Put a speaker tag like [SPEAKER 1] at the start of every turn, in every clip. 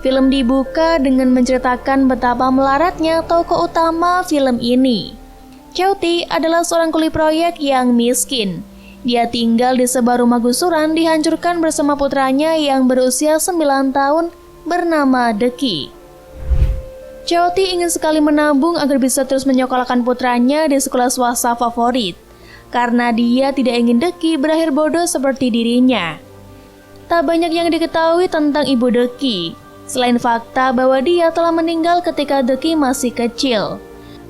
[SPEAKER 1] Film dibuka dengan menceritakan betapa melaratnya tokoh utama film ini. Chauty adalah seorang kuli proyek yang miskin. Dia tinggal di sebuah rumah gusuran dihancurkan bersama putranya yang berusia 9 tahun bernama Deki. Chauty ingin sekali menabung agar bisa terus menyekolahkan putranya di sekolah swasta favorit, karena dia tidak ingin Deki berakhir bodoh seperti dirinya. Tak banyak yang diketahui tentang ibu Deki, selain fakta bahwa dia telah meninggal ketika Deki masih kecil.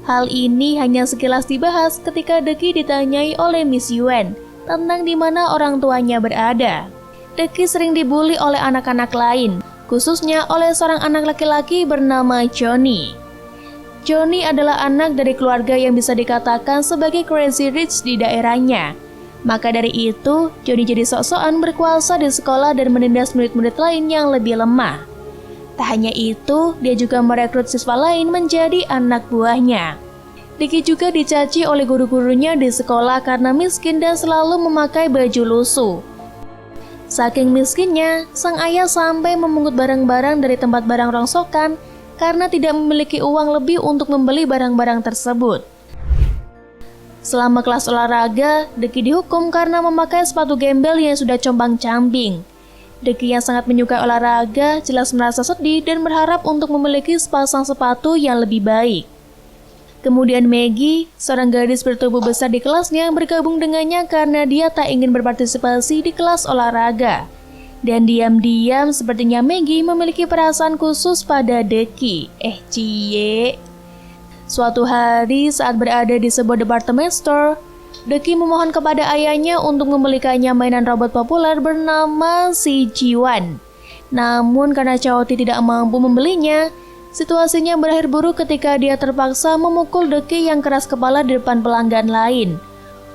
[SPEAKER 1] Hal ini hanya sekilas dibahas ketika Deki ditanyai oleh Miss Yuen tentang di mana orang tuanya berada. Deki sering dibully oleh anak-anak lain, khususnya oleh seorang anak laki-laki bernama Johnny. Johnny adalah anak dari keluarga yang bisa dikatakan sebagai crazy rich di daerahnya. Maka dari itu, Johnny jadi sok-sokan berkuasa di sekolah dan menindas murid-murid lain yang lebih lemah. Tak hanya itu, dia juga merekrut siswa lain menjadi anak buahnya. Deki juga dicaci oleh guru-gurunya di sekolah karena miskin dan selalu memakai baju lusuh. Saking miskinnya, sang ayah sampai memungut barang-barang dari tempat barang rongsokan karena tidak memiliki uang lebih untuk membeli barang-barang tersebut. Selama kelas olahraga, Deki dihukum karena memakai sepatu gembel yang sudah compang-camping. Deki yang sangat menyukai olahraga jelas merasa sedih dan berharap untuk memiliki sepasang sepatu yang lebih baik. Kemudian Maggie, seorang gadis bertubuh besar di kelasnya, bergabung dengannya karena dia tak ingin berpartisipasi di kelas olahraga. Dan diam-diam sepertinya Maggie memiliki perasaan khusus pada Deki. Cie. Suatu hari saat berada di sebuah department store, Deki memohon kepada ayahnya untuk membelikannya mainan robot populer bernama si Jiwan. Namun karena Chauty tidak mampu membelinya, situasinya berakhir buruk ketika dia terpaksa memukul Deki yang keras kepala di depan pelanggan lain.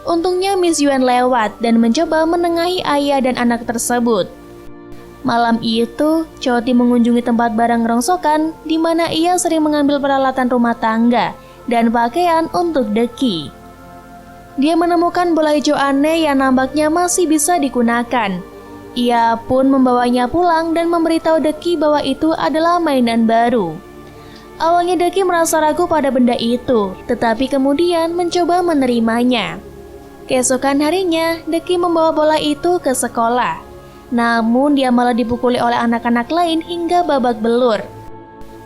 [SPEAKER 1] Untungnya Miss Yuan lewat dan mencoba menengahi ayah dan anak tersebut. Malam itu, Chauty mengunjungi tempat barang rongsokan di mana ia sering mengambil peralatan rumah tangga dan pakaian untuk Deki. Dia menemukan bola hijau aneh yang nampaknya masih bisa digunakan. Ia pun membawanya pulang dan memberitahu Deki bahwa itu adalah mainan baru. Awalnya Deki merasa ragu pada benda itu, tetapi kemudian mencoba menerimanya. Keesokan harinya, Deki membawa bola itu ke sekolah. Namun dia malah dipukuli oleh anak-anak lain hingga babak belur.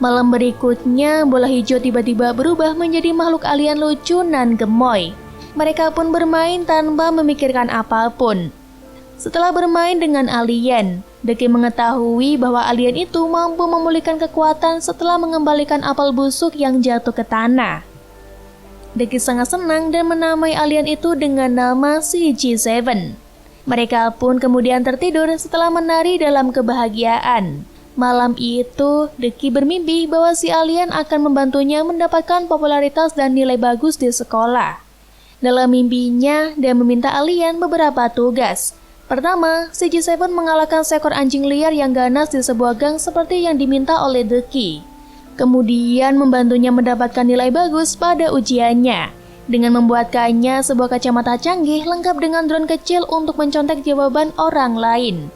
[SPEAKER 1] Malam berikutnya, bola hijau tiba-tiba berubah menjadi makhluk alien lucu nan gemoy. Mereka pun bermain tanpa memikirkan apapun. Setelah bermain dengan alien, Deki mengetahui bahwa alien itu mampu memulihkan kekuatan setelah mengembalikan apel busuk yang jatuh ke tanah. Deki sangat senang dan menamai alien itu dengan nama CG7. Mereka pun kemudian tertidur setelah menari dalam kebahagiaan. Malam itu, Deki bermimpi bahwa si alien akan membantunya mendapatkan popularitas dan nilai bagus di sekolah. Dalam mimpinya, dia meminta alien beberapa tugas. Pertama, CG7 mengalahkan seekor anjing liar yang ganas di sebuah gang seperti yang diminta oleh Deki. Kemudian membantunya mendapatkan nilai bagus pada ujiannya dengan membuatkannya sebuah kacamata canggih lengkap dengan drone kecil untuk mencontek jawaban orang lain.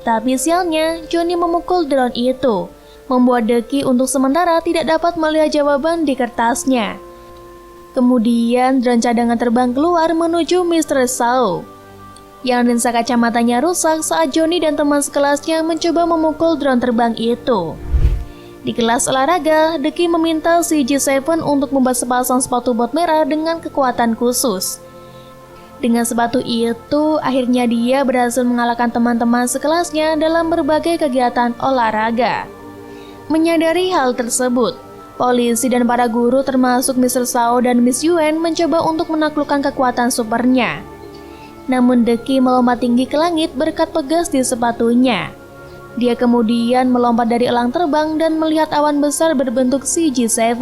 [SPEAKER 1] Tapi sialnya, Johnny memukul drone itu, membuat Deki untuk sementara tidak dapat melihat jawaban di kertasnya. Kemudian drone cadangan terbang keluar menuju Mr. Sao. Yang lensa kacamatanya rusak saat Johnny dan teman sekelasnya mencoba memukul drone terbang itu. Di kelas olahraga, Deki meminta si G7 untuk membuat sepasang sepatu bot merah dengan kekuatan khusus. Dengan sepatu itu, akhirnya dia berhasil mengalahkan teman-teman sekelasnya dalam berbagai kegiatan olahraga. Menyadari hal tersebut, polisi dan para guru termasuk Mr. Sao dan Miss Yuen mencoba untuk menaklukkan kekuatan supernya. Namun Deki melompat tinggi ke langit berkat pegas di sepatunya. Dia kemudian melompat dari elang terbang dan melihat awan besar berbentuk CG7.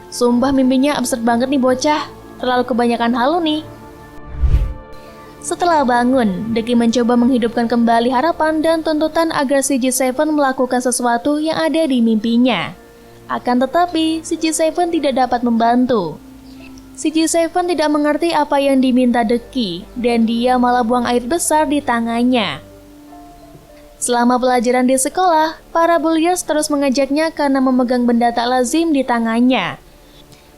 [SPEAKER 1] Sumpah mimpinya absurd banget nih bocah, terlalu kebanyakan halu nih. Setelah bangun, Deki mencoba menghidupkan kembali harapan dan tuntutan agar CG7 melakukan sesuatu yang ada di mimpinya. Akan tetapi, CG7 tidak dapat membantu. CG7 tidak mengerti apa yang diminta Deki, dan dia malah buang air besar di tangannya. Selama pelajaran di sekolah, para bulliers terus mengejaknya karena memegang benda tak lazim di tangannya.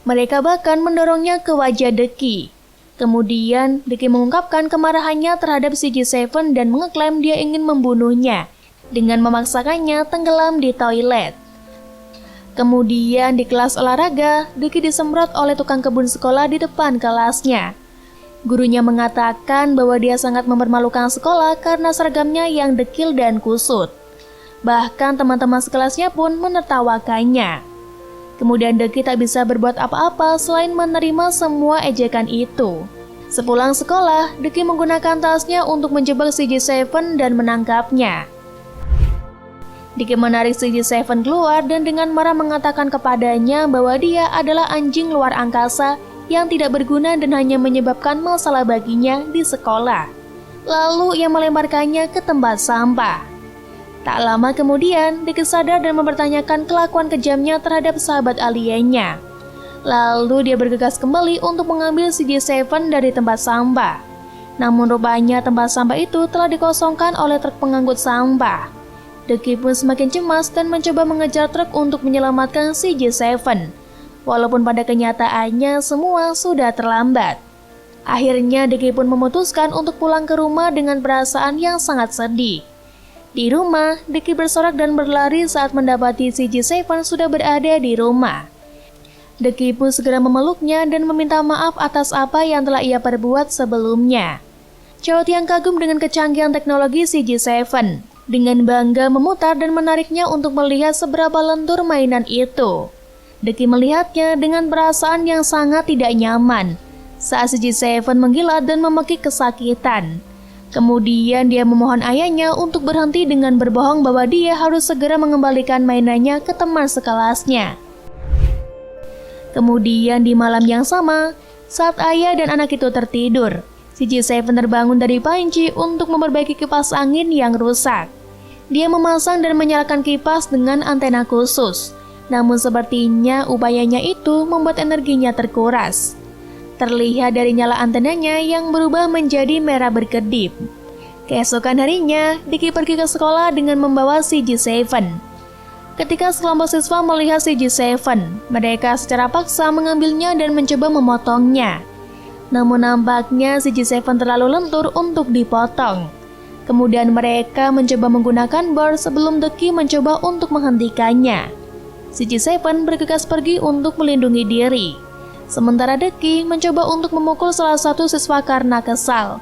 [SPEAKER 1] Mereka bahkan mendorongnya ke wajah Deki. Kemudian, Deki mengungkapkan kemarahannya terhadap CJ7 dan mengeklaim dia ingin membunuhnya dengan memaksakannya tenggelam di toilet. Kemudian di kelas olahraga, Deki disemprot oleh tukang kebun sekolah di depan kelasnya. Gurunya mengatakan bahwa dia sangat mempermalukan sekolah karena seragamnya yang dekil dan kusut. Bahkan teman-teman sekelasnya pun menertawakannya. Kemudian Deki tak bisa berbuat apa-apa selain menerima semua ejekan itu. Sepulang sekolah, Deki menggunakan tasnya untuk menjebak CJ7 dan menangkapnya. Deki menarik CJ7 keluar dan dengan marah mengatakan kepadanya bahwa dia adalah anjing luar angkasa yang tidak berguna dan hanya menyebabkan masalah baginya di sekolah. Lalu ia melemparkannya ke tempat sampah. Tak lama kemudian, Deki sadar dan mempertanyakan kelakuan kejamnya terhadap sahabat aliennya. Lalu dia bergegas kembali untuk mengambil CJ7 dari tempat sampah. Namun rupanya tempat sampah itu telah dikosongkan oleh truk pengangkut sampah. Deki pun semakin cemas dan mencoba mengejar truk untuk menyelamatkan CJ7. Walaupun pada kenyataannya semua sudah terlambat. Akhirnya Deki pun memutuskan untuk pulang ke rumah dengan perasaan yang sangat sedih. Di rumah, Deki bersorak dan berlari saat mendapati CJ7 sudah berada di rumah. Deki pun segera memeluknya dan meminta maaf atas apa yang telah ia perbuat sebelumnya. Chaoti yang kagum dengan kecanggihan teknologi CJ7, dengan bangga memutar dan menariknya untuk melihat seberapa lentur mainan itu. Deki melihatnya dengan perasaan yang sangat tidak nyaman saat CJ7 menggila dan memekik kesakitan. Kemudian dia memohon ayahnya untuk berhenti dengan berbohong bahwa dia harus segera mengembalikan mainannya ke teman sekelasnya. Kemudian di malam yang sama, saat ayah dan anak itu tertidur, CJ7 terbangun dari panci untuk memperbaiki kipas angin yang rusak. Dia memasang dan menyalakan kipas dengan antena khusus. Namun sepertinya upayanya itu membuat energinya terkuras. Terlihat dari nyala antenanya yang berubah menjadi merah berkedip. Keesokan harinya, Deki pergi ke sekolah dengan membawa CJ7. Ketika sekelompok siswa melihat CJ7, mereka secara paksa mengambilnya dan mencoba memotongnya. Namun nampaknya CJ7 terlalu lentur untuk dipotong. Kemudian mereka mencoba menggunakan bar sebelum Deki mencoba untuk menghentikannya. CJ7 bergegas pergi untuk melindungi diri. Sementara Deki mencoba untuk memukul salah satu siswa karena kesal.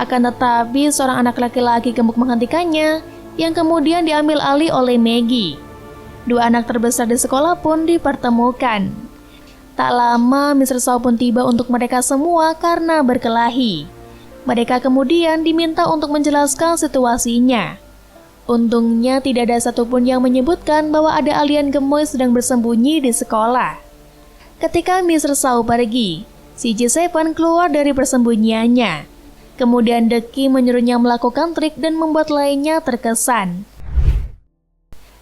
[SPEAKER 1] Akan tetapi seorang anak laki-laki gemuk menghentikannya, yang kemudian diambil alih oleh Maggie. Dua anak terbesar di sekolah pun dipertemukan. Tak lama Mr. Shaw pun tiba untuk mereka semua karena berkelahi. Mereka kemudian diminta untuk menjelaskan situasinya. Untungnya tidak ada satupun yang menyebutkan bahwa ada alien gemoy sedang bersembunyi di sekolah. Ketika Mr. Shaw pergi, CJ7 keluar dari persembunyiannya. Kemudian Deki menyuruhnya melakukan trik dan membuat lainnya terkesan.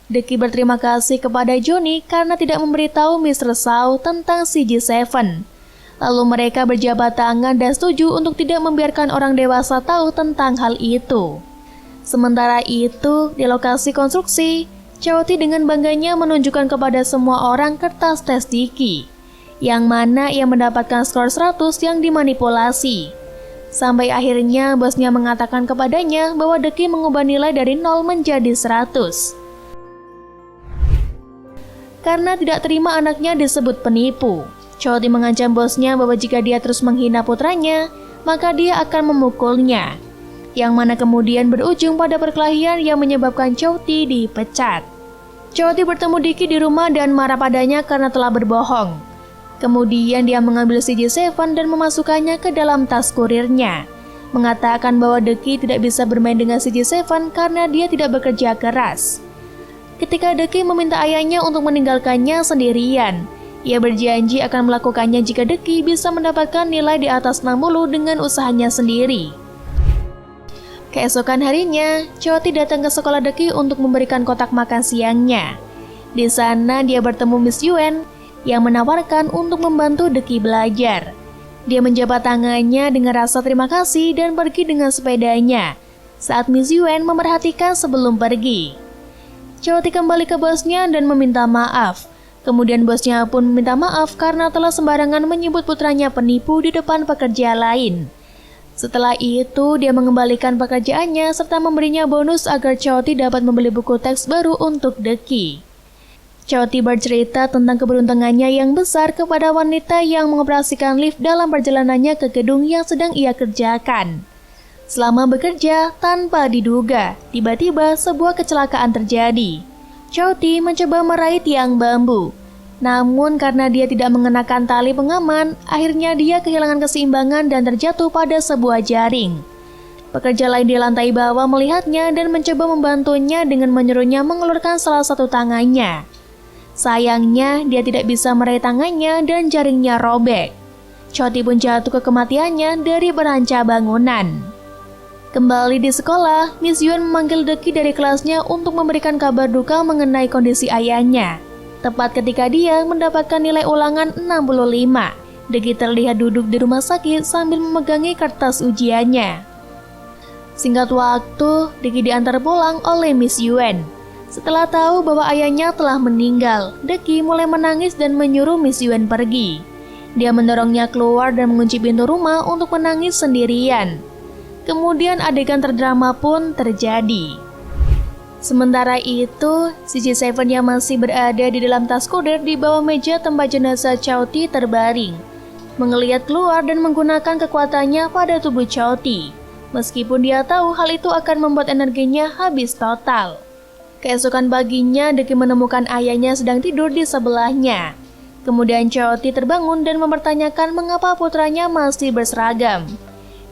[SPEAKER 1] Deki berterima kasih kepada Johnny karena tidak memberitahu Mr. Shaw tentang CJ7. Lalu mereka berjabat tangan dan setuju untuk tidak membiarkan orang dewasa tahu tentang hal itu. Sementara itu, di lokasi konstruksi, Chaoti dengan bangganya menunjukkan kepada semua orang kertas tes Deki, yang mana ia mendapatkan skor 100 yang dimanipulasi. Sampai akhirnya bosnya mengatakan kepadanya bahwa Deki mengubah nilai dari 0 menjadi 100. Karena tidak terima anaknya disebut penipu, Chaoti mengancam bosnya bahwa jika dia terus menghina putranya, maka dia akan memukulnya. Yang mana kemudian berujung pada perkelahian yang menyebabkan Chaoti dipecat. Chaoti bertemu Deki di rumah dan marah padanya karena telah berbohong. Kemudian dia mengambil CJ7 dan memasukkannya ke dalam tas kurirnya, mengatakan bahwa Deki tidak bisa bermain dengan CJ7 karena dia tidak bekerja keras. Ketika Deki meminta ayahnya untuk meninggalkannya sendirian, ia berjanji akan melakukannya jika Deki bisa mendapatkan nilai di atas 60 dengan usahanya sendiri. Keesokan harinya, Chaoti datang ke sekolah Deki untuk memberikan kotak makan siangnya. Di sana dia bertemu Miss Yuen yang menawarkan untuk membantu Deki belajar. Dia menjabat tangannya dengan rasa terima kasih dan pergi dengan sepedanya. saat Miss Yuen memerhatikan sebelum pergi. Choti kembali ke bosnya dan meminta maaf. Kemudian bosnya pun meminta maaf karena telah sembarangan menyebut putranya penipu di depan pekerja lain. Setelah itu, dia mengembalikan pekerjaannya serta memberinya bonus agar Choti dapat membeli buku teks baru untuk Deki. Choti bercerita tentang keberuntungannya yang besar kepada wanita yang mengoperasikan lift dalam perjalanannya ke gedung yang sedang ia kerjakan. Selama bekerja, tanpa diduga, tiba-tiba sebuah kecelakaan terjadi. Choti mencoba meraih tiang bambu. Namun karena dia tidak mengenakan tali pengaman, akhirnya dia kehilangan keseimbangan dan terjatuh pada sebuah jaring. Pekerja lain di lantai bawah melihatnya dan mencoba membantunya dengan menyuruhnya mengeluarkan salah satu tangannya. Sayangnya, dia tidak bisa meraih tangannya dan jaringnya robek. Choti pun jatuh ke kematiannya dari beranca bangunan. Kembali di sekolah, Miss Yuen memanggil Deki dari kelasnya untuk memberikan kabar duka mengenai kondisi ayahnya. Tepat ketika dia mendapatkan nilai ulangan 65, Deki terlihat duduk di rumah sakit sambil memegangi kertas ujiannya. Singkat waktu, Deki diantar pulang oleh Miss Yuen. Setelah tahu bahwa ayahnya telah meninggal, Deki mulai menangis dan menyuruh Miss Yuen pergi. Dia mendorongnya keluar dan mengunci pintu rumah untuk menangis sendirian. Kemudian adegan terdrama pun terjadi. Sementara itu, CJ7 yang masih berada di dalam tas kuder di bawah meja tempat jenazah Choti terbaring, menggeliat keluar dan menggunakan kekuatannya pada tubuh Choti. Meskipun dia tahu hal itu akan membuat energinya habis total. Keesokan paginya, Deki menemukan ayahnya sedang tidur di sebelahnya. Kemudian Choti terbangun dan mempertanyakan mengapa putranya masih berseragam.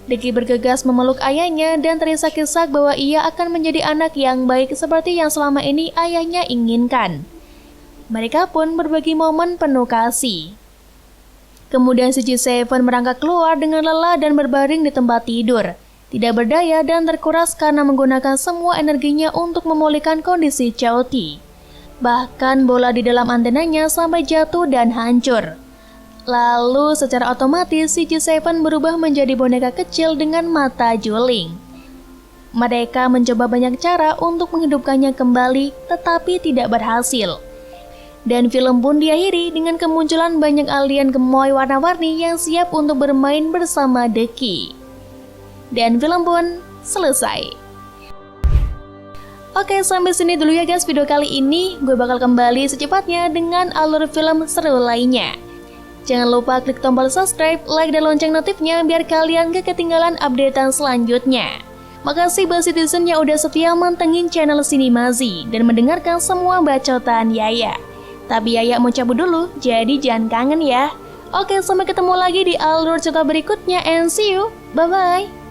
[SPEAKER 1] Deki bergegas memeluk ayahnya dan terisak-isak bahwa ia akan menjadi anak yang baik seperti yang selama ini ayahnya inginkan. Mereka pun berbagi momen penuh kasih. Kemudian CJ7 merangkak keluar dengan lelah dan berbaring di tempat tidur. Tidak berdaya dan terkuras karena menggunakan semua energinya untuk memulihkan kondisi Choti. Bahkan bola di dalam antenanya sampai jatuh dan hancur. Lalu secara otomatis CJ7 berubah menjadi boneka kecil dengan mata juling. Mereka mencoba banyak cara untuk menghidupkannya kembali, tetapi tidak berhasil. Dan film pun diakhiri dengan kemunculan banyak alien gemoy warna-warni yang siap untuk bermain bersama Deki. Dan film pun selesai. Oke, sampai sini dulu ya guys video kali ini. Gue bakal kembali secepatnya dengan alur film seru lainnya. Jangan lupa klik tombol subscribe, like, dan lonceng notifnya biar kalian gak ketinggalan updatean selanjutnya. Makasih buat citizen yang udah setia mantengin channel Sinimazi dan mendengarkan semua bacotan Yaya. Tapi Yaya mau cabut dulu, jadi jangan kangen ya. Oke, sampai ketemu lagi di alur cerita berikutnya and see you. Bye-bye.